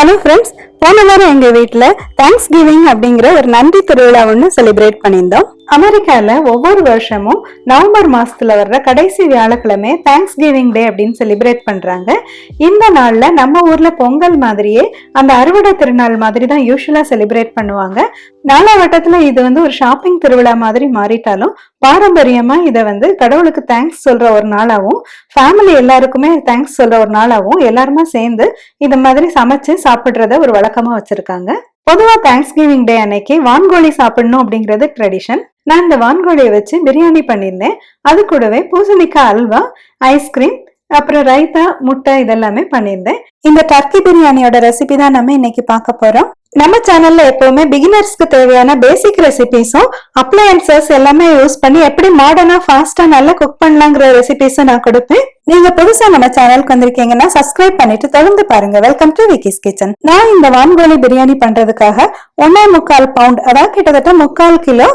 Hello friends, போன வாரம் எங்க வீட்டுல தேங்க்ஸ் கிவிங் அப்படிங்கிற ஒரு நன்றி திருவிழா ஒன்று செலிப்ரேட் பண்ணியிருந்தோம். அமெரிக்கால ஒவ்வொரு வருஷமும் நவம்பர் மாசத்துல வர்ற கடைசி வியாழக்கிழமை தேங்க்ஸ் கிவிங் டே அப்படின்னு செலிப்ரேட் பண்றாங்க. இந்த நாள்ல நம்ம ஊர்ல பொங்கல் மாதிரியே அந்த அறுவடை திருநாள் மாதிரி தான் யூஸ்வலா செலிப்ரேட் பண்ணுவாங்க. நாலாவட்டத்துல இது ஒரு ஷாப்பிங் திருவிழா மாதிரி மாறிட்டாலும் பாரம்பரியமா இதை கடவுளுக்கு தேங்க்ஸ் சொல்ற ஒரு நாளாவும், ஃபேமிலி எல்லாருக்குமே தேங்க்ஸ் சொல்ற ஒரு நாளாவும் எல்லாருமே சேர்ந்து இந்த மாதிரி சமைச்சு சாப்பிடுறத ஒரு வழக்கமா வச்சிருக்காங்க. பொதுவா தேங்க்ஸ் கிவிங் டே அன்னைக்கு வான்கோழி சாப்பிடணும் அப்படிங்கிறது ட்ரெடிஷன். நான் இந்த வான்கோழியை வச்சு பிரியாணி பண்ணியிருந்தேன். அது கூடவே பூசணிக்காய் அல்வா, ஐஸ்கிரீம், அப்புறம் ரைத்தா, முட்டை இதெல்லாமே பண்ணியிருந்தேன். இந்த டர்க்கி பிரியாணியோட ரெசிபி தான் நம்ம இன்னைக்கு பார்க்க போறோம். நம்ம சேனல்ல எப்பவுமே பிகினர்ஸ்க்கு தேவையான பேசிக் ரெசிபிஸும் அப்ளையன்சஸ் எல்லாமே யூஸ் பண்ணி எப்படி மாடர்னா ஃபாஸ்டா நல்லா குக் பண்ணலாங்கிற ரெசிபிஸும் நான் கொடுப்பேன். நீங்க புதுசா நம்ம சேனலுக்கு வந்திருக்கீங்கன்னா சப்ஸ்கிரைப் பண்ணிட்டு தொடர்ந்து பாருங்க. Welcome to Vicky's kitchen. நான் இந்த வான்கோழி பிரியாணி பண்றதுக்காக 1.25 பவுண்ட், அதாவது கிட்டத்தட்ட 3/4 கிலோ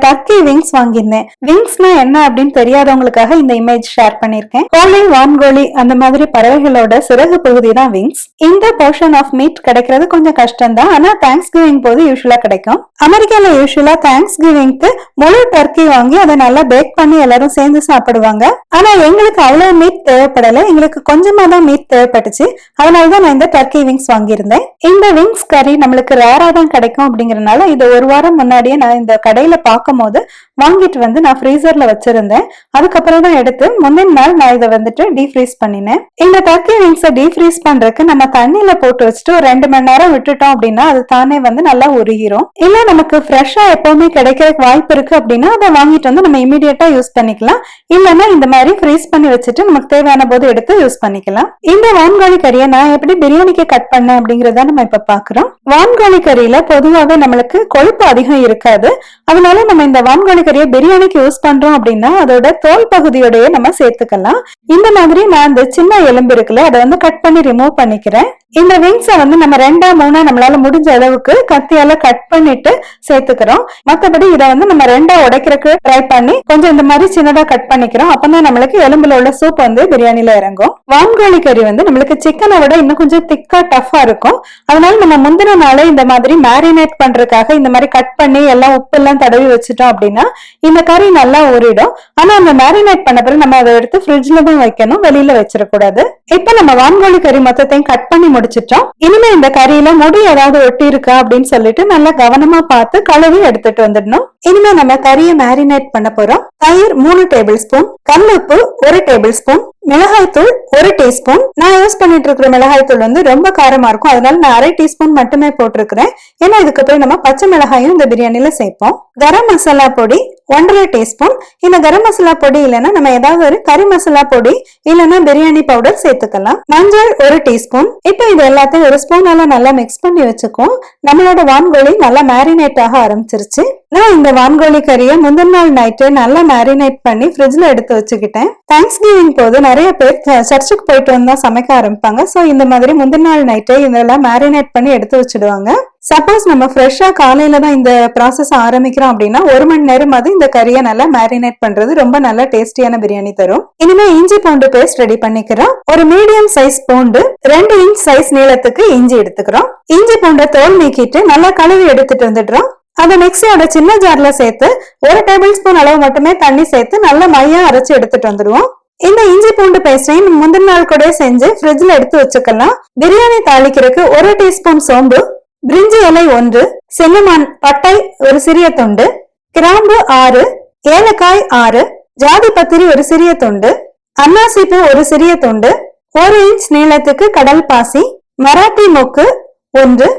டர்க்கி விங்ஸ் வாங்கியிருந்தேன். விங்ஸ்னா என்ன அப்படின்னு தெரியாதவங்களுக்காக இந்த இமேஜ் ஷேர் பண்ணிருக்கேன். கோழி, வான்கோழி அந்த மாதிரி பறவைகளோட சிறகு பகுதி தான் விங்ஸ். இந்த போர்ஷன் ஆஃப் மீட் கிடைக்கிறது கொஞ்சம் கஷ்டம் தான், ஆனா தேங்க்ஸ் கிவிங் போது யூஸ்வலா கிடைக்கும். அமெரிக்கால யூஸ்வலா தேங்க்ஸ் கிவிங்க்கு முழு டர்க்கி வாங்கி அதை நல்லா பேக் பண்ணி எல்லாரும் சேர்ந்து சாப்பிடுவாங்க. ஆனா எங்களுக்கு அவ்வளவு மீட் தேவைப்படல, எங்களுக்கு கொஞ்சமா தான் மீட் தேவைப்பட்டுச்சு. அதனாலதான் நான் இந்த டர்க்கி விங்ஸ் வாங்கியிருந்தேன். இந்த விங்ஸ் கறி நம்மளுக்கு ரேரா தான் கிடைக்கும் அப்படிங்கறதுனால இது ஒரு வாரம் முன்னாடியே நான் இந்த கடையில பார்க்கும் போது வாங்கிட்டு நான் ஃப்ரீசர்ல வச்சிருந்தேன். அதுக்கப்புறம் தான் எடுத்து முந்தின நாள் நான் இதை டீஃப்ரீஸ் பண்ணினேன். இந்த டர்க்கி விங்ஸை டீஃப்ரீஸ் பண்றதுக்கு நம்ம தண்ணியில போட்டு வச்சுட்டு ஒரு 2 மணி நேரம் விட்டுட்டோம் அப்படின்னா அது தானே நல்லா உருகிரும். இல்ல நமக்கு ஃப்ரெஷ்ஷா எப்பவுமே கிடைக்கிறதுக்கு வாய்ப்பு இருக்கு அப்படின்னா அதை வாங்கிட்டு நம்ம இமீடியட்டா யூஸ் பண்ணிக்கலாம். இல்லைன்னா இந்த மாதிரி ஃப்ரீஸ் பண்ணி வச்சுட்டு நமக்கு தேவையான போது எடுத்து யூஸ் பண்ணிக்கலாம். இந்த வான்கோழி கறியை நான் எப்படி பிரியாணிக்கு கட் பண்ணேன் அப்படிங்கறத நம்ம இப்ப பாக்குறோம். வான்கோழி கறியில பொதுவாக நம்மளுக்கு கொழுப்பு அதிகம் இருக்காது. அதனால நம்ம இந்த வான்கோழி கறியை பிரியாணிக்கு யூஸ் பண்றோம் அப்படின்னா அதோட தோல் பகுதியோடய நம்ம சேர்த்துக்கலாம். இந்த மாதிரி நான் இந்த சின்ன எலும்பு இருக்குல்ல அதை கட் பண்ணி ரிமூவ் பண்ணிக்கிறேன். இந்த விங்ஸை நம்ம 2-3 நம்மளால முடிஞ்ச அளவுக்கு கத்தியால கட் பண்ணிட்டு சேர்த்துக்கிறோம். மத்தபடி இதை நம்ம 2 உடைக்கிறதுக்கு ட்ரை பண்ணி கொஞ்சம் இந்த மாதிரி சின்னதா கட் பண்ணிக்கிறோம். அப்பதான் நம்மளுக்கு எலும்புல உள்ள சூப் பிரியாணில இறங்கும். வான்கோழி கறி நம்மளுக்கு சிக்கனை விட இன்னும் கொஞ்சம் திக்கா டஃபா இருக்கும். அதனால நம்ம முந்தின நாளே இந்த மாதிரி மேரினேட் பண்றதுக்காக இந்த மாதிரி கட் பண்ணி எல்லாம் உப்பு எல்லாம் தடவி வச்சுட்டோம் அப்படின்னா இந்த கறி நல்லா ஊறிடும். ஆனா அந்த மேரினேட் பண்ண பிறகு நம்ம அதை எடுத்து ஃப்ரிட்ஜ்ல தான் வைக்கணும், வெளியில வச்சிடக்கூடாது. இப்ப நம்ம வான்கோழி கறி மொத்தத்தையும் கட் பண்ணி முடிச்சிட்டோம். இனிமே இந்த கறியில முடி ஏதாவது ஒட்டி இருக்கா அப்படின்னு சொல்லிட்டு நல்லா கவனமா பார்த்து கழுவி எடுத்துட்டு வந்துடணும். இனிமே நம்ம கறியை மேரினேட் பண்ண போறோம். தயிர் 3 டேபிள் ஸ்பூன், கல்லுப்பு 1 டேபிள் ஸ்பூன், மிளகாய் தூள் 1 டீஸ்பூன். நான் யூஸ் பண்ணிட்டு இருக்கிற மிளகாய் தூள் ரொம்ப காரமா இருக்கும். அதனால நான் 1/2 டீஸ்பூன் மட்டுமே போட்டிருக்கிறேன். ஏன்னா இதுக்கப்புறம் நம்ம பச்சை மிளகாயும் இந்த பிரியாணில சேர்ப்போம். கரம் மசாலா பொடி 1/2 டீஸ்பூன். இந்த கரம் மசாலா பொடி இல்லைன்னா நம்ம ஏதாவது ஒரு கறி மசாலா பொடி இல்லைன்னா பிரியாணி பவுடர் சேர்த்துக்கலாம். மஞ்சள் 1 டீஸ்பூன். இப்போ இது எல்லாத்தையும் ஒரு ஸ்பூனால நல்லா மிக்ஸ் பண்ணி வச்சுக்கோம். நம்மளோட வான்கோழி நல்லா மேரினேட் ஆக ஆரம்பிச்சிருச்சு. நான் இந்த வான்கோழி கறியை முந்தின நாள் நைட்டு நல்லா மேரினேட் பண்ணி ஃப்ரிட்ஜ்ல எடுத்து வச்சுக்கிட்டேன். தேங்க்ஸ் கிவிங் போது நிறைய பேர் சர்ச்சுக்கு போயிட்டு வந்தா சமைக்க ஆரம்பிப்பாங்க. சோ இந்த மாதிரி முந்தின நாள் நைட்டே இதெல்லாம் மேரினேட் பண்ணி எடுத்து வச்சிடுவாங்க. சப்போஸ் நம்ம ஃப்ரெஷ்ஷா காலையில தான் இந்த ப்ராசஸ் ஆரம்பிக்கிறோம் அப்படின்னா 1 மணி நேரம் இந்த கறியை நல்லா மேரினேட் பண்றது ரொம்ப நல்ல டேஸ்டியான பிரியாணி தரும். இனிமே இஞ்சி பூண்டு பேஸ்ட் ரெடி பண்ணிக்கிறோம். ஒரு மீடியம் சைஸ் பூண்டு, 2 இன்ச் சைஸ் நீளத்துக்கு இஞ்சி எடுத்துக்கிறோம். இஞ்சி பூண்டை தோல் நீக்கிட்டு நல்லா கழுவி எடுத்துட்டு வந்துடுறோம். அதை மிக்சியோட சின்ன ஜார்ல சேர்த்து 1 டேபிள் ஸ்பூன் அளவு மட்டுமே தண்ணி சேர்த்து நல்லா மையா அரைச்சு எடுத்துட்டு வந்துடுவோம். இந்த இஞ்சி பூண்டு பேஸ்டையும் முந்தின நாள் கூட செஞ்சு ஃப்ரிட்ஜ்ல எடுத்து வச்சுக்கலாம். பிரியாணி தாளிக்கிறதுக்கு 1 டீஸ்பூன் சோம்பு, பிரிஞ்சி இலை 1, செல்லுமான் பட்டை 1 சிறிய துண்டு, கிராம்பு 6, ஏலக்காய் 6, ஜாதி பத்திரி 1 சிறிய துண்டு, அன்னாசிப்பூ 1 சிறிய துண்டு, 1 இன்ச் நீளத்துக்கு கடல் பாசி, மராட்டி மொக்கு 1,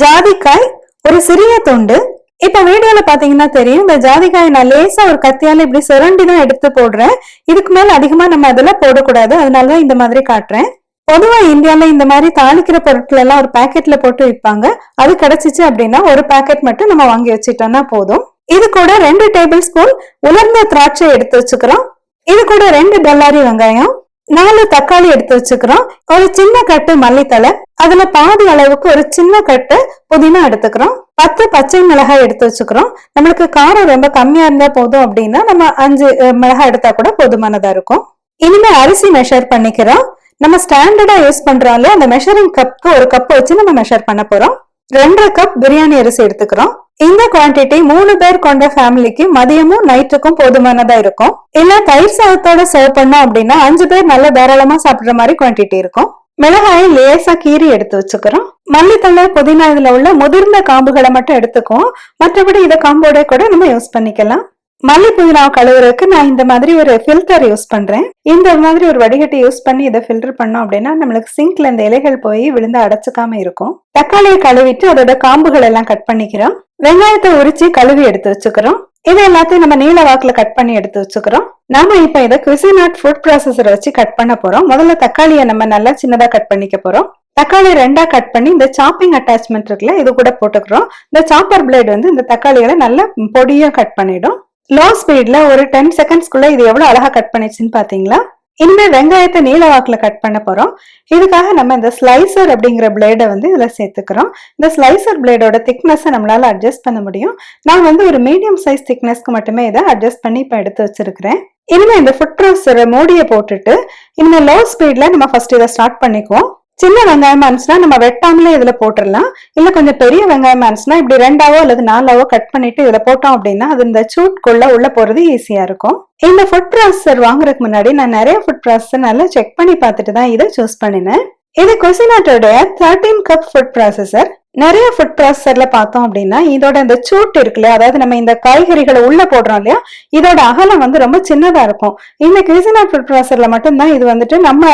ஜாதிக்காய் 1 சிறிய துண்டு. இப்ப வீடியோல பாத்தீங்கன்னா தெரியும், இந்த ஜாதிக்காய் நான் லேசா ஒரு கத்தியால இப்படி சுரண்டி தான் எடுத்து போடுறேன். இதுக்கு மேல அதிகமா நம்ம அதுல போடக்கூடாது, அதனாலதான் இந்த மாதிரி காட்டுறேன். பொதுவா இந்தியால இந்த மாதிரி தாளிக்கிற பொருட்கள் எல்லாம் ஒரு பாக்கெட்ல போட்டு விற்பாங்க. அது கிடைச்சிச்சு அப்படின்னா ஒரு பாக்கெட் மட்டும் நம்ம வாங்கி வச்சுட்டோம்னா போதும். இது கூட 2 டேபிள் ஸ்பூன் உலர்ந்த திராட்சை எடுத்து வச்சுக்கிறோம். இது கூட 2 பல்லாரி வெங்காயம், 4 தக்காளி எடுத்து வச்சுக்கிறோம். ஒரு சின்ன கட்டு மல்லித்தலை, அதுல பாதி அளவுக்கு ஒரு சின்ன கட்டு புதினா எடுத்துக்கிறோம். 10 பச்சை மிளகாய் எடுத்து வச்சுக்கிறோம். நம்மளுக்கு காரம் ரொம்ப கம்மியா இருந்தா போதும் அப்படின்னா நம்ம 5 மிளகாய் எடுத்தா கூட போதுமானதா இருக்கும். இனிமே அரிசி மெஷர் பண்ணிக்கிறோம். நம்ம ஸ்டாண்டர்டா யூஸ் பண்றோம்ல அந்த மெஷரிங் கப்க்கு ஒரு கப் வச்சு நம்ம மெஷர் பண்ண போறோம். 2.5 கப் பிரியாணி அரிசி எடுத்துக்கிறோம். இந்த குவான்டிட்டி 3 பேர் கொண்ட ஃபேமிலிக்கு மதியமும் நைட்டுக்கும் போதுமானதா இருக்கும். இல்ல தயிர் சாதத்தோட சர்வ் பண்ணோம் அப்படின்னா 5 பேர் நல்லா தாராளமா சாப்பிடுற மாதிரி குவான்டிட்டி இருக்கும். மிளகாயை லேசா கீறி எடுத்து வச்சுக்கிறோம். மல்லித்தழை, புதினா இதுல உள்ள முதிர்ந்த காம்புகளை மட்டும் எடுத்துக்குவோம். மற்றபடி இதை காம்போட கூட நம்ம யூஸ் பண்ணிக்கலாம். மல்லி புதினாவை கழுவுறதுக்கு நான் இந்த மாதிரி ஒரு ஃபில்டர் யூஸ் பண்றேன். இந்த மாதிரி ஒரு வடிகட்டி யூஸ் பண்ணி இதை ஃபில்டர் பண்ணோம் அப்படின்னா நம்மளுக்கு சிங்க்ல இந்த இலைகள் போய் விழுந்து அடைச்சுக்காம இருக்கும். தக்காளியை கழுவிட்டு அதோட காம்புகள் எல்லாம் கட் பண்ணிக்கிறோம். வெங்காயத்தை உரிச்சு கழுவி எடுத்து வச்சுக்கிறோம். இது எல்லாத்தையும் நம்ம நீல வாக்குல கட் பண்ணி எடுத்து வச்சுக்கிறோம். நாம இப்ப இதை குவிசினாட் ஃபுட் ப்ராசஸரை வச்சு கட் பண்ண போறோம். முதல்ல தக்காளியை நம்ம நல்லா சின்னதா கட் பண்ணிக்க போறோம். தக்காளி 2ஆ கட் பண்ணி இந்த சாப்பிங் அட்டாச்மெண்ட் இருக்குல்ல இது கூட போட்டுக்கிறோம். இந்த சாப்பர் பிளேட் வந்து இந்த தக்காளிகளை நல்லா பொடியா கட் பண்ணிடும். லோ ஸ்பீட்ல ஒரு 10 செகண்ட்ஸ்குள்ள இது எவ்வளவு அழகா கட் பண்ணிச்சுன்னு பாத்தீங்களா? இனிமே வெங்காயத்தை நீல வாக்குல கட் பண்ண போறோம். இதுக்காக நம்ம இந்த ஸ்லைசர் அப்படிங்கிற பிளேடை வந்து இதுல சேர்த்துக்கிறோம். இந்த ஸ்லைசர் பிளேடோட திக்னஸ் நம்மளால அட்ஜஸ்ட் பண்ண முடியும். நான் வந்து ஒரு மீடியம் சைஸ் திக்னஸ்க்கு மட்டுமே இதை அட்ஜஸ்ட் பண்ணி இப்ப எடுத்து வச்சிருக்கிறேன். இனிமே இந்த ஃபுட் ப்ராசஸர் மூடியை போட்டுட்டு இனிமே லோ ஸ்பீட்ல நம்ம ஃபர்ஸ்ட் இதை ஸ்டார்ட் பண்ணிக்குவோம். சின்ன வெங்காயமா இருந்துச்சுன்னா நம்ம வெட்டாமலே இதுல போட்டுடலாம். இல்ல கொஞ்சம் பெரிய வெங்காயமா இருந்துச்சுன்னா இப்படி 2ஆவோ அல்லது 4ஆவோ கட் பண்ணிட்டு இதுல போட்டோம் அப்படின்னா அது இந்த சூட்குள்ள உள்ள போறது ஈஸியா இருக்கும். இந்த ஃபுட் ப்ராசஸர் வாங்குறதுக்கு முன்னாடி நான் நிறைய ஃபுட் ப்ராசஸர் நல்லா செக் பண்ணி பார்த்துட்டு தான் இதை சூஸ் பண்ணினேன். இது குசினாட்டோட 13 கப் ஃபுட் ப்ராசஸர். நிறைய ஃபுட் ப்ராசஸர்ல பார்த்தோம் அப்படின்னா இதோட இந்த சூட் இருக்குல்ல, அதாவது நம்ம இந்த காய்கறிகளை உள்ள போடுறோம் இல்லையா, இதோட அகலம் வந்து ரொம்ப சின்னதா இருக்கும். இந்த குசினாட் ஃபுட் ப்ராசஸர்ல மட்டும்தான் இது வந்துட்டு நம்ம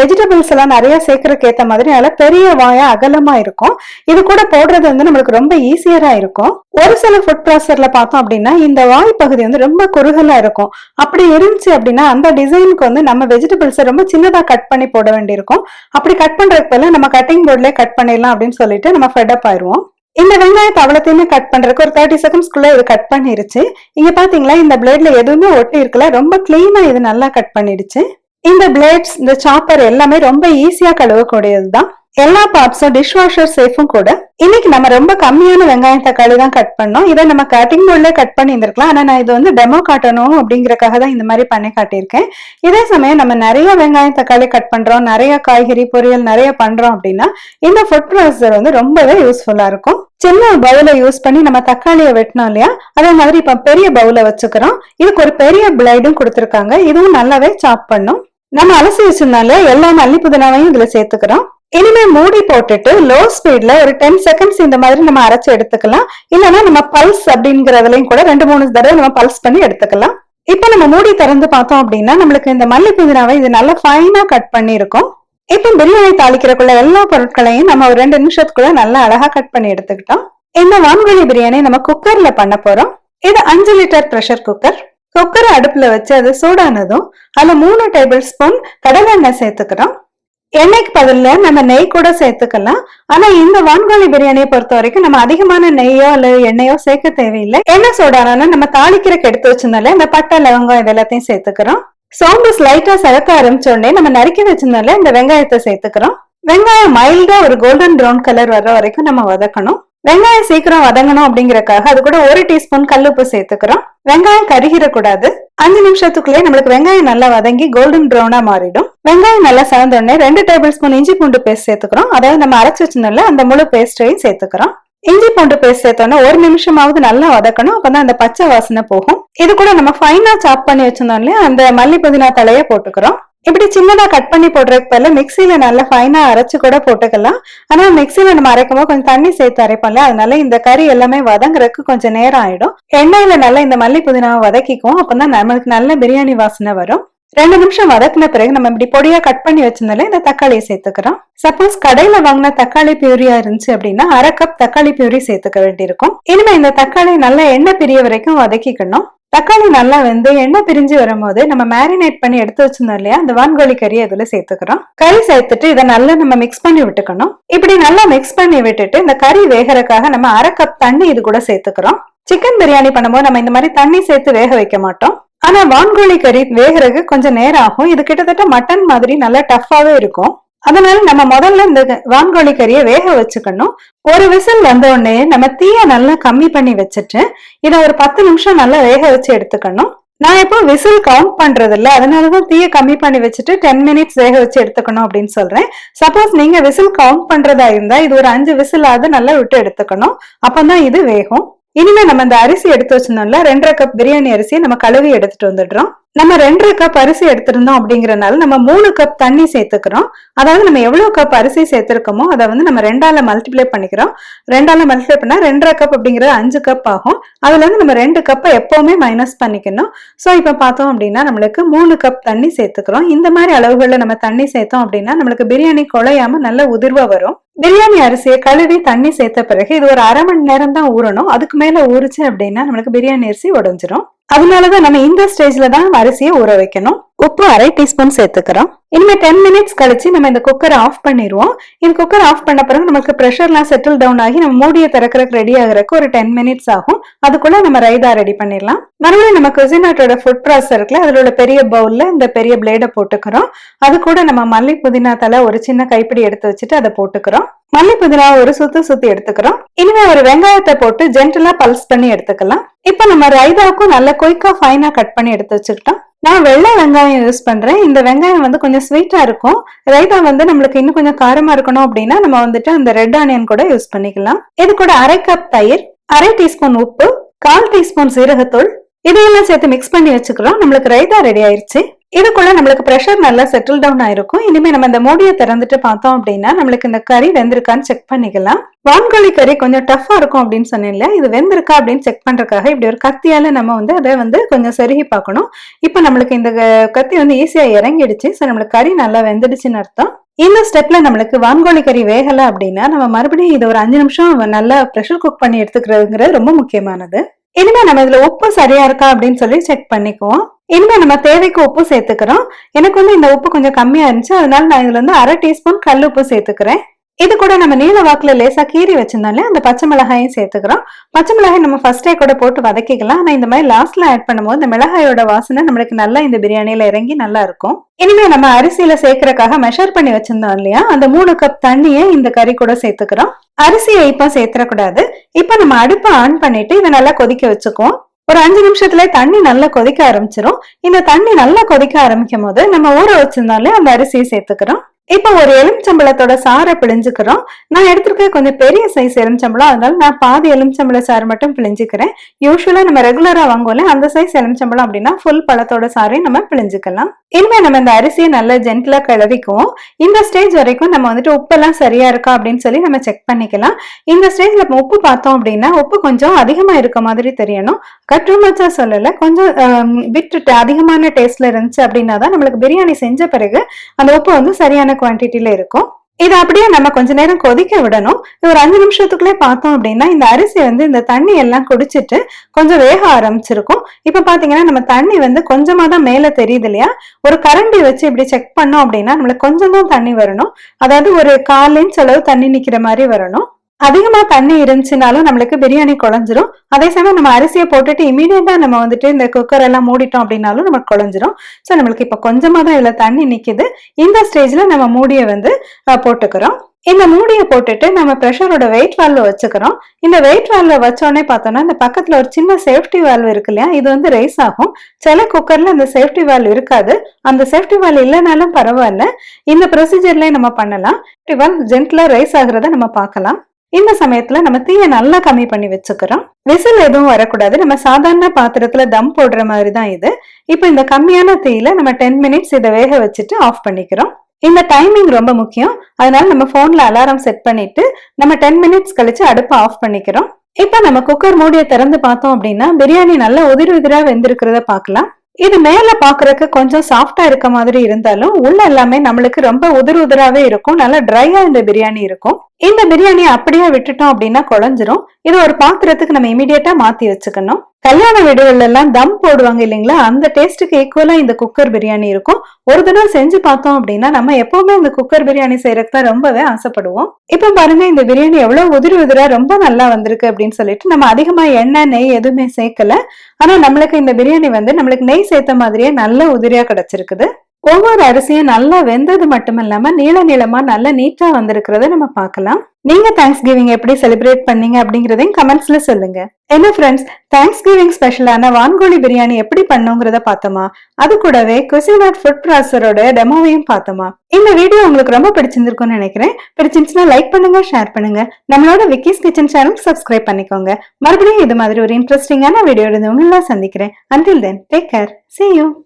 வெஜிடபிள்ஸ் எல்லாம் நிறைய சேர்க்கறதுக்கு ஏற்ற மாதிரி நல்ல பெரிய வாயா அகலமா இருக்கும். இது கூட போடுறது வந்து நம்மளுக்கு ரொம்ப ஈஸியரா இருக்கும். ஒரு சில ஃபுட் ப்ராசஸர்ல பார்த்தோம் அப்படின்னா இந்த வாய் பகுதி வந்து ரொம்ப குறுகலா இருக்கும். அப்படி இருந்துச்சு அப்படின்னா அந்த டிசைனுக்கு வந்து நம்ம வெஜிடபிள்ஸை ரொம்ப சின்னதா கட் பண்ணி போட வேண்டியிருக்கும். அப்படி கட் பண்றதுக்கு பதிலா நம்ம கட்டிங் போர்ட்லயே கட் பண்ணிடலாம் அப்படின்னு சொல்லிட்டு நம்ம ஃபெட் அப் ஆயிருவோம். இந்த வெங்காயத்தை அவ்வளோத்தையுமே கட் பண்றதுக்கு ஒரு 30 செகண்ட்ஸ்குள்ள இது கட் பண்ணிருச்சு. இங்க பாத்தீங்களா இந்த பிளேட்ல எதுவுமே ஒட்டி இருக்கல, ரொம்ப கிளீனா இது நல்லா கட் பண்ணிடுச்சு. இந்த பிளேட்ஸ், இந்த சாப்பர் எல்லாமே ரொம்ப ஈஸியா கழுவக்கூடியதுதான். எல்லா பார்ட்ஸும் டிஷ் வாஷர் சேஃபும் கூட. இன்னைக்கு நம்ம ரொம்ப கம்மியான வெங்காயம் தக்காளி தான் கட் பண்ணோம். இதை நம்ம கட்டிங் போர்ட்ல கட் பண்ணி இருந்திருக்கலாம். ஆனா நான் இது வந்து டெமோ காட்டணும் அப்படிங்கறக்காக தான் இந்த மாதிரி பண்ணி காட்டியிருக்கேன். இதே சமயம் நம்ம நிறைய வெங்காயம் தக்காளி கட் பண்றோம், நிறைய காய்கறி பொரியல் நிறைய பண்றோம் அப்படின்னா இந்த ஃபுட் ப்ராசஸர் வந்து ரொம்பவே யூஸ்ஃபுல்லா இருக்கும். சின்ன பவுல யூஸ் பண்ணி நம்ம தக்காளியை வெட்டினோம் இல்லையா, அதே மாதிரி இப்ப பெரிய பவுல வச்சுக்கிறோம். இதுக்கு ஒரு பெரிய பிளேடும் கொடுத்துருக்காங்க. இதுவும் நல்லாவே சாப் பண்ணும். நம்ம அலசி வச்சிருந்தாலே எல்லா மல்லி புதினாவையும் இதுல சேர்த்துக்கிறோம். இனிமே மூடி போட்டுட்டு லோ ஸ்பீட்ல ஒரு 10 செகண்ட்ஸ் இந்த மாதிரி நம்ம அரைச்சு எடுத்துக்கலாம். இல்லைன்னா நம்ம பல்ஸ் அப்படிங்கறதுலயும் கூட 2-3 தடவை நம்ம பல்ஸ் பண்ணி எடுத்துக்கலாம். இப்ப நம்ம மூடி திறந்து பார்த்தோம் அப்படின்னா நம்மளுக்கு இந்த மல்லி புதினாவை இது நல்லா ஃபைனா கட் பண்ணி இருக்கும். இப்ப பிரியாணி தாளிக்கிறக்குள்ள எல்லா பொருட்களையும் நம்ம ஒரு 2 நிமிஷத்துக்குள்ள நல்லா அழகா கட் பண்ணி எடுத்துக்கிட்டோம். இந்த வான்கோழி பிரியாணி நம்ம குக்கர்ல பண்ண போறோம். இது 5 லிட்டர் பிரஷர் குக்கர். குக்கரை அடுப்புல வச்சு அது சூடானதும் அதுல 3 டேபிள் ஸ்பூன் கடலை எண்ணெய் சேர்த்துக்கிறோம். எண்ணெய்க்கு பதில நம்ம நெய் கூட சேர்த்துக்கலாம். ஆனா இந்த வான்கோழி பிரியாணியை பொறுத்த வரைக்கும் நம்ம அதிகமான நெய்யோ அல்லது எண்ணெயோ சேர்க்க தேவையில்லை. எண்ணெய் சூடானா நம்ம தாளிக்கிறக்கு எடுத்து வச்சிருந்தாலே இந்த பட்டை லவங்கம் இது எல்லாத்தையும் சேர்த்துக்கிறோம். சோம்பு லைட்டா சிறக்க ஆரம்பிச்ச உடனே நம்ம நறுக்கி வச்சிருந்தாலே இந்த வெங்காயத்தை சேர்த்துக்கிறோம். வெங்காயம் மைல்டா ஒரு கோல்டன் ப்ரௌன் கலர் வர்ற வரைக்கும் நம்ம வதக்கணும். வெங்காயம் சீக்கிரம் வதங்கணும் அப்படிங்கறக்காக அது கூட 1 டீஸ்பூன் கல்லுப்பு சேர்த்துக்கிறோம். வெங்காயம் கருகிடக்கூடாது. 5 நிமிஷத்துக்குள்ளே நம்மளுக்கு வெங்காயம் நல்லா வதங்கி கோல்டன் ப்ரௌனா மாறிடும். வெங்காயம் நல்லா செவந்த உடனே 2 டேபிள் ஸ்பூன் இஞ்சி பூண்டு பேஸ்ட் சேர்த்துக்கிறோம். அதாவது நம்ம அரைச்சு வச்சிருந்தோம்ல அந்த முழு பேஸ்டையும் சேர்த்துக்கிறோம். இஞ்சி பூண்டு பேஸ்ட் சேர்த்தோன்னா 1 நிமிஷமாவது நல்லா வதக்கணும். அப்பதான் அந்த பச்சை வாசனை போகும். இது கூட நம்ம ஃபைனா சாப் பண்ணி வச்சிருந்தோம் இல்லையா, அந்த மல்லி புதினா தலைய போட்டுக்கிறோம். இப்படி சின்னதா கட் பண்ணி போடுறதுக்கு பதிலா மிக்சியில நல்லா ஃபைனா அரைச்சு கூட போட்டுக்கலாம். ஆனா மிக்சியில நம்ம அரைக்கும் போது கொஞ்சம் தண்ணி சேர்த்து அரைப்போம்ல, அதனால இந்த கறி எல்லாமே வதங்குறதுக்கு கொஞ்சம் நேரம் ஆயிடும். எண்ணெயில நல்லா இந்த மல்லி புதினாவை வதக்கிக்குவோம். அப்பதான் நம்மளுக்கு நல்ல பிரியாணி வாசனை வரும். 2 நிமிஷம் வதக்கின பிறகு நம்ம இப்படி பொடியா கட் பண்ணி வச்சிருந்தாலே இந்த தக்காளியை சேர்த்துக்கிறோம். சப்போஸ் கடையில வாங்கின தக்காளி பியூரியா இருந்துச்சு அப்படின்னா 1/2 கப் தக்காளி பியூரி சேர்த்துக்க வேண்டியிருக்கும். இனிமே இந்த தக்காளி நல்லா எண்ணெய் பிரிய வரைக்கும் வதக்கிக்கணும். தக்காளி நல்லா வெந்து எண்ணெய் பிரிஞ்சு வரும்போது நம்ம மேரினேட் பண்ணி எடுத்து வச்சிருந்தோம் இல்லையா, அந்த வான்கோழி கறி இதுல சேர்த்துக்கிறோம். கறி சேர்த்துட்டு இதை நல்லா நம்ம மிக்ஸ் பண்ணி விட்டுக்கணும். இப்படி நல்லா மிக்ஸ் பண்ணி விட்டுட்டு இந்த கறி வேகறதுக்காக நம்ம 1/2 கப் தண்ணி இது கூட சேர்த்துக்கிறோம். சிக்கன் பிரியாணி பண்ணும்போது நம்ம இந்த மாதிரி தண்ணி சேர்த்து வேக வைக்க மாட்டோம். ஆனா வான்கோழி கறி வேகறதுக்கு கொஞ்சம் நேரம் ஆகும். இது கிட்டத்தட்ட மட்டன் மாதிரி நல்லா டஃப்பாவே இருக்கும். அதனால நம்ம முதல்ல இந்த வான்கோழி கறியை வேக வச்சுக்கணும். ஒரு விசில் வந்த உடனே நம்ம தீய நல்லா கம்மி பண்ணி வச்சுட்டு இதை ஒரு 10 நிமிஷம் நல்லா வேக வச்சு எடுத்துக்கணும். நான் இப்போ விசில் கவுண்ட் பண்றது இல்ல, அதனாலதான் தீய கம்மி பண்ணி வச்சுட்டு 10 மினிட்ஸ் வேக வச்சு எடுத்துக்கணும் அப்படின்னு சொல்றேன். சப்போஸ் நீங்க விசில் கவுண்ட் பண்றதா இருந்தா இது ஒரு 5 விசில் ஆகுது நல்லா விட்டு எடுத்துக்கணும். அப்பதான் இது வேகும். இனிமே நம்ம இந்த அரிசி எடுத்து வச்சிருந்தோம்ல, 2.5 கப் பிரியாணி அரிசியை நம்ம கழுவி எடுத்துட்டு வந்துடுறோம். நம்ம 2.5 கப் அரிசி எடுத்திருந்தோம் அப்படிங்கறதுனால நம்ம 3 கப் தண்ணி சேர்த்துக்கிறோம். அதாவது நம்ம எவ்வளவு கப் அரிசி சேர்த்திருக்கோமோ அதை வந்து நம்ம 2ஆல மல்டிப்ளை பண்ணிக்கிறோம். 2ஆல மல்டிப்ளை பண்ணா 2.5 கப் அப்படிங்கிறது 5 கப் ஆகும். அதுல இருந்து நம்ம 2 கப்பை எப்பவுமே மைனஸ் பண்ணிக்கணும். சோ இப்ப பார்த்தோம் அப்படின்னா நம்மளுக்கு 3 கப் தண்ணி சேர்த்துக்கிறோம். இந்த மாதிரி அளவுகள்ல நம்ம தண்ணி சேர்த்தோம் அப்படின்னா நம்மளுக்கு பிரியாணி குழையாம நல்ல உதிர்வா வரும். பிரியாணி அரிசியை கழுவி தண்ணி சேர்த்த பிறகு இது ஒரு 1/2 மணி நேரம் தான் ஊறணும். அதுக்கு மேல ஊறுச்சு அப்படின்னா நம்மளுக்கு பிரியாணி அரிசி உடைஞ்சிரும். அதனாலதான் நம்ம இந்த ஸ்டேஜ்ல தான் அரிசியை ஊற வைக்கணும். உப்பு 1/2 டீஸ்பூன் சேர்த்துக்கிறோம். இனிமே 10 மினிட்ஸ் கழிச்சு நம்ம இந்த குக்கரை ஆஃப் பண்ணிடுவோம். இந்த குக்கர் ஆஃப் பண்ண பிறகு நமக்கு பிரஷர்லாம் செட்டில் டவுன் ஆகி நம்ம மூடியை திறக்கிறதுக்கு ரெடி ஆகுறதுக்கு ஒரு 10 மினிட்ஸ் ஆகும். அதுக்குள்ள நம்ம ரைதா ரெடி பண்ணிடலாம். மறுபடியும் நம்ம குசினாட்டோட ஃபுட் ப்ராசஸர் இருக்குல்ல, அதுல உள்ள பெரிய பவுல்ல இந்த பெரிய பிளேடை போட்டுக்கிறோம். அது கூட நம்ம மல்லி புதினா தலை ஒரு சின்ன கைப்பிடி எடுத்து வச்சுட்டு அதை போட்டுக்கிறோம். மல்லி புதினா ஒரு சுத்தி எடுத்துக்கிறோம். இனிமே ஒரு வெங்காயத்தை போட்டு ஜென்டலா பல்ஸ் பண்ணி எடுத்துக்கலாம். இப்ப நம்ம ரைதாவுக்கும் நல்ல குயிக்கா ஃபைனா கட் பண்ணி எடுத்து வச்சுக்கிட்டோம். நான் வெள்ளை வெங்காயம் யூஸ் பண்றேன். இந்த வெங்காயம் வந்து கொஞ்சம் ஸ்வீட்டா இருக்கும். ரைதா வந்து நம்மளுக்கு இன்னும் கொஞ்சம் காரமா இருக்கணும் அப்படின்னா நம்ம வந்துட்டு அந்த ரெட் ஆனியன் கூட யூஸ் பண்ணிக்கலாம். இது கூட 1/2 கப் தயிர், 1/2 டீஸ்பூன் உப்பு, 1/4 டீஸ்பூன் சீரகத்தூள் இதையெல்லாம் சேர்த்து மிக்ஸ் பண்ணி வச்சுக்கிறோம். நம்மளுக்கு ரைதா ரெடி ஆயிருச்சு. இதுக்குள்ள நம்மளுக்கு பிரஷர் நல்லா செட்டில் டவுன் ஆயிருக்கும். இனிமே நம்ம இந்த மூடியை திறந்துட்டு பார்த்தோம் அப்படின்னா நம்மளுக்கு இந்த கறி வெந்திருக்கான்னு செக் பண்ணிக்கலாம். வான்கோழி கறி கொஞ்சம் டஃபா இருக்கும் அப்படின்னு சொன்னேன்ல, இது வெந்திருக்கா அப்படின்னு செக் பண்றதுக்காக இப்படி ஒரு கத்தியால நம்ம வந்து அதை வந்து கொஞ்சம் செருகி பார்க்கணும். இப்ப நம்மளுக்கு இந்த கத்தி வந்து ஈஸியா இறங்கிடுச்சு. சோ நம்மளுக்கு கறி நல்லா வெந்துடுச்சுன்னு அர்த்தம். இந்த ஸ்டெப்ல நம்மளுக்கு வான்கோழி கறி வேகல அப்படின்னா நம்ம மறுபடியும் இது ஒரு 5 நிமிஷம் நல்லா ப்ரெஷர் குக் பண்ணி எடுத்துக்கிறதுங்கிறது ரொம்ப முக்கியமானது. இனிமே நம்ம இதுல உப்பு சரியா இருக்கா அப்படின்னு சொல்லி செக் பண்ணிக்குவோம். இனிமே நம்ம தேவைக்கு உப்பு சேர்த்துக்கிறோம். எனக்கு வந்து இந்த உப்பு கொஞ்சம் கம்மியா இருந்துச்சு, அதனால நான் இதுல வந்து 1/2 டீஸ்பூன் கல் உப்பு சேர்த்துக்கிறேன். இது கூட நம்ம நீல வாக்குல லேசா கீறி வச்சிருந்தாலே அந்த பச்சை மிளகாயும் சேர்த்துக்கிறோம். பச்சை மிளகாய் நம்ம ஃபர்ஸ்டே கூட போட்டு வதக்கிக்கலாம். ஆனா இந்த மாதிரி லாஸ்ட்ல ஆட் பண்ணும்போது இந்த மிளகாயோட வாசனை நம்மளுக்கு நல்லா இந்த பிரியாணியில இறங்கி நல்லா இருக்கும். இனிமே நம்ம அரிசியில சேர்க்கறதுக்காக மெஷர் பண்ணி வச்சிருந்தோம் இல்லையா, அந்த 3 கப் தண்ணியை இந்த கறி கூட சேர்த்துக்கிறோம். அரிசியை இப்ப சேர்த்துடக்கூடாது. இப்ப நம்ம அடுப்பை ஆன் பண்ணிட்டு இதை நல்லா கொதிக்க வச்சுக்குவோம். ஒரு 5 நிமிஷத்துல தண்ணி நல்லா கொதிக்க ஆரம்பிச்சிரும். இந்த தண்ணி நல்லா கொதிக்க ஆரம்பிக்கும் போது நம்ம ஊற வச்சிருந்தாலே அந்த அரிசியை சேர்த்துக்கிறோம். இப்ப ஒரு எலுமிச்சம்பழத்தோட சாறை பிழிஞ்சுக்கிறோம். நான் எடுத்திருக்க கொஞ்சம் பெரிய சைஸ் எலுமிச்சம்பழம், அதனால நான் பாதி எலுமிச்சம்பழ சாறு மட்டும் பிழிஞ்சுக்கிறேன். யூஸ்வலா நம்ம ரெகுலரா வாங்குவோம்ல அந்த சைஸ் எலுமிச்சம்பழம் அப்படின்னா ஃபுல் பழத்தோட சாறையும் நம்ம பிழிஞ்சுக்கலாம். இனிமே நம்ம இந்த அரிசியை நல்லா ஜென்டலா கிளறிக்குவோம். இந்த ஸ்டேஜ் வரைக்கும் நம்ம வந்துட்டு உப்பெல்லாம் சரியா இருக்கா அப்படின்னு சொல்லி நம்ம செக் பண்ணிக்கலாம். இந்த ஸ்டேஜ்ல உப்பு பார்த்தோம் அப்படின்னா உப்பு கொஞ்சம் அதிகமா இருக்க மாதிரி தெரியணும். டூ மச்சா சொல்லல, கொஞ்சம் விட்டு அதிகமான டேஸ்ட்ல இருந்துச்சு அப்படின்னா தான் நம்மளுக்கு பிரியாணி செஞ்ச பிறகு அந்த உப்பு வந்து சரியான குவான்டிட்டியில இருக்கும். இதை அப்படியே நம்ம கொஞ்ச நேரம் கொதிக்க விடணும். ஒரு 5 நிமிஷத்துக்குள்ளே பார்த்தோம் அப்படின்னா இந்த அரிசி வந்து இந்த தண்ணி எல்லாம் குடிச்சிட்டு கொஞ்சம் வேக ஆரம்பிச்சிருக்கும். இப்ப பாத்தீங்கன்னா நம்ம தண்ணி வந்து கொஞ்சமா தான் மேல தெரியுது இல்லையா, ஒரு கரண்டி வச்சு இப்படி செக் பண்ணோம் அப்படின்னா நம்மளுக்கு கொஞ்சம் தான் தண்ணி வரணும். அதாவது ஒரு 1/4 இன்ச் அளவு தண்ணி நிக்கிற மாதிரி வரணும். அதிகமா தண்ணி இருந்துச்சுனாலும் நம்மளுக்கு பிரியாணி குழஞ்சிரும். அதே சமயம் நம்ம அரிசியை போட்டுட்டு இமீடியட்டா நம்ம வந்துட்டு இந்த குக்கர் எல்லாம் மூடிட்டோம் அப்படின்னாலும் நமக்கு குழஞ்சிரும். சோ நம்மளுக்கு இப்ப கொஞ்சமா தான் இதுல தண்ணி நிக்குது. இந்த ஸ்டேஜ்ல நம்ம மூடியை வந்து போட்டுக்கிறோம். இந்த மூடியை போட்டுட்டு நம்ம பிரஷரோட வெயிட் வால்வ் வச்சுக்கிறோம். இந்த வெயிட் வால்வ் வச்சோடனே பார்த்தோம்னா இந்த பக்கத்துல ஒரு சின்ன சேஃப்டி வால்வ் இருக்கு இல்லையா, இது வந்து ரைஸ் ஆகும். சில குக்கர்ல இந்த சேஃப்டி வால்வ் இருக்காது. அந்த சேஃப்டி வால்வ் இல்லைனாலும் பரவாயில்ல, இந்த ப்ரொசீஜர்லயே நம்ம பண்ணலாம். சேஃப்டி வால்வ் ஜென்டலா ரைஸ் ஆகுறத நம்ம பார்க்கலாம். இந்த சமயத்துல நம்ம தீயை நல்லா கம்மி பண்ணி வச்சுக்கிறோம். விசில் எதுவும் வரக்கூடாது. நம்ம சாதாரண பாத்திரத்துல தம் போடுற மாதிரி தான் இது. இப்ப இந்த கம்மியான தீயில நம்ம 10 மினிட்ஸ் இதை வேக வச்சுட்டு ஆஃப் பண்ணிக்கிறோம். இந்த டைமிங் ரொம்ப முக்கியம். அதனால நம்ம போன்ல அலாரம் செட் பண்ணிட்டு நம்ம 10 மினிட்ஸ் கழிச்சு அடுப்பை ஆஃப் பண்ணிக்கிறோம். இப்ப நம்ம குக்கர் மூடியை திறந்து பார்த்தோம் அப்படின்னா பிரியாணி நல்லா உதிரா வெந்திருக்கிறத பார்க்கலாம். இது மேல பாக்குறதுக்கு கொஞ்சம் சாஃப்டா இருக்க மாதிரி இருந்தாலும் உள்ள எல்லாமே நம்மளுக்கு ரொம்ப உதிராவே இருக்கும். நல்லா ட்ரையா இந்த பிரியாணி இருக்கும். இந்த பிரியாணி அப்படியே விட்டுட்டோம் அப்படின்னா குழஞ்சிரும். இது ஒரு பாத்திரத்துக்கு நம்ம இமீடியட்டா மாத்தி வச்சுக்கணும். கல்யாண வீடுகள்ல எல்லாம் தம் போடுவாங்க இல்லைங்களா, அந்த டேஸ்ட்டுக்கு ஈக்குவலா இந்த குக்கர் பிரியாணி இருக்கும். ஒரு தடவை செஞ்சு பார்த்தோம் அப்படின்னா நம்ம எப்பவுமே இந்த குக்கர் பிரியாணி செய்யறதுக்கு தான் ரொம்பவே ஆசைப்படுவோம். இப்ப பாருங்க இந்த பிரியாணி எவ்வளவு உதிரா ரொம்ப நல்லா வந்திருக்கு அப்படின்னு சொல்லிட்டு நம்ம அதிகமா எண்ணெய் நெய் எதுவுமே சேர்க்கல. ஆனா நம்மளுக்கு இந்த பிரியாணி வந்து நம்மளுக்கு நெய் சேர்த்த மாதிரியே நல்ல உதிரியா கிடைச்சிருக்குது. ஒவ்வொரு அரிசியும் நல்லா வெந்தது மட்டும் இல்லாம நீள நீளமா நல்ல நீட்டா வந்திருக்கிறத நம்ம பார்க்கலாம். நீங்க தேங்க்ஸ் கிவிங் எப்படி செலிப்ரேட் பண்ணீங்க அப்படிங்கறதையும் கமெண்ட்ஸ்ல சொல்லுங்க. என்ன ஃப்ரெண்ட்ஸ், தேங்க்ஸ் கிவிங் ஸ்பெஷலான வான்கோழி பிரியாணி எப்படி பண்ணுங்கிறத பார்த்தோமா? அது கூடவே குசினாட் ஃபுட் ப்ராசரோட டெமோவையும் பார்த்தோமா? இந்த வீடியோ உங்களுக்கு ரொம்ப பிடிச்சிருந்திருக்கும்னு நினைக்கிறேன். பிடிச்சிருந்துச்சுன்னா லைக் பண்ணுங்க, ஷேர் பண்ணுங்க. நம்மளோட விக்கிஸ் கிச்சன் சேனல் சப்ஸ்கிரைப் பண்ணிக்கோங்க. மறுபடியும் இது மாதிரி ஒரு இன்ட்ரெஸ்டிங்கான வீடியோ உங்களை சந்திக்கிறேன். Until then, take care. See you.